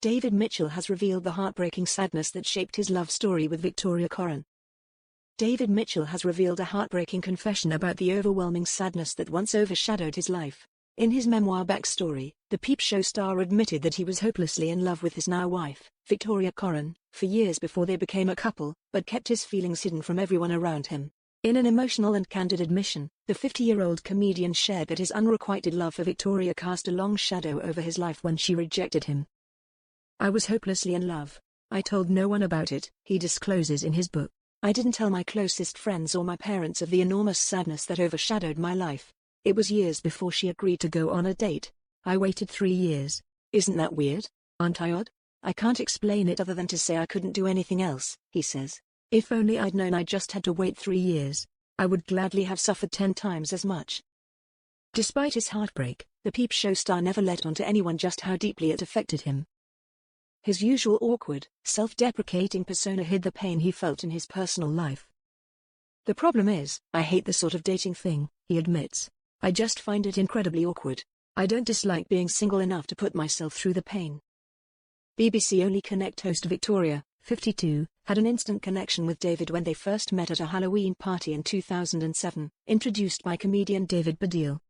David Mitchell has revealed the heartbreaking sadness that shaped his love story with Victoria Coren. David Mitchell has revealed a heartbreaking confession about the overwhelming sadness that once overshadowed his life. In his memoir Backstory, the Peep Show star admitted that he was hopelessly in love with his now wife, Victoria Coren, for years before they became a couple, but kept his feelings hidden from everyone around him. In an emotional and candid admission, the 50-year-old comedian shared that his unrequited love for Victoria cast a long shadow over his life when she rejected him. "I was hopelessly in love. I told no one about it," he discloses in his book. "I didn't tell my closest friends or my parents of the enormous sadness that overshadowed my life. It was years before she agreed to go on a date. I waited 3 years. Isn't that weird? Aren't I odd? I can't explain it other than to say I couldn't do anything else," he says. "If only I'd known I just had to wait 3 years, I would gladly have suffered 10 times as much." Despite his heartbreak, the Peep Show star never let on to anyone just how deeply it affected him. His usual awkward, self-deprecating persona hid the pain he felt in his personal life. "The problem is, I hate the sort of dating thing," he admits. "I just find it incredibly awkward. I don't dislike being single enough to put myself through the pain." BBC Only Connect host Victoria, 52, had an instant connection with David when they first met at a Halloween party in 2007, introduced by comedian David Baddiel.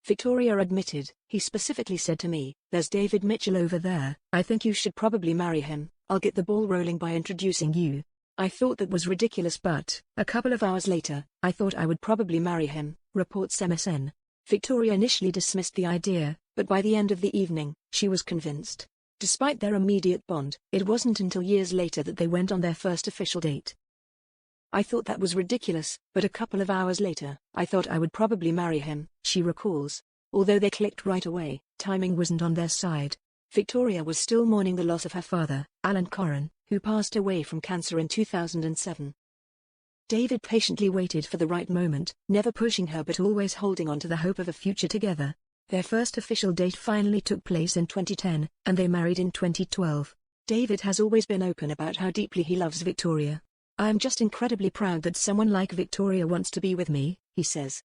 Victoria admitted, "He specifically said to me, 'There's David Mitchell over there, I think you should probably marry him. I'll get the ball rolling by introducing you.' I thought that was ridiculous, but a couple of hours later, I thought I would probably marry him," reports MSN. Victoria initially dismissed the idea, but by the end of the evening, she was convinced. Despite their immediate bond, it wasn't until years later that they went on their first official date. "I thought that was ridiculous, but a couple of hours later, I thought I would probably marry him," she recalls. Although they clicked right away, timing wasn't on their side. Victoria was still mourning the loss of her father, Alan Coren, who passed away from cancer in 2007. David patiently waited for the right moment, never pushing her but always holding on to the hope of a future together. Their first official date finally took place in 2010, and they married in 2012. David has always been open about how deeply he loves Victoria. "I am just incredibly proud that someone like Victoria wants to be with me," he says.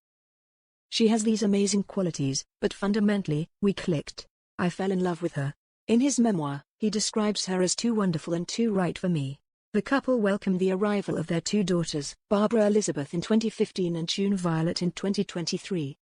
"She has these amazing qualities, but fundamentally, we clicked. I fell in love with her." In his memoir, he describes her as too wonderful and too right for me. The couple welcomed the arrival of their 2 daughters, Barbara Elizabeth in 2015 and June Violet in 2023.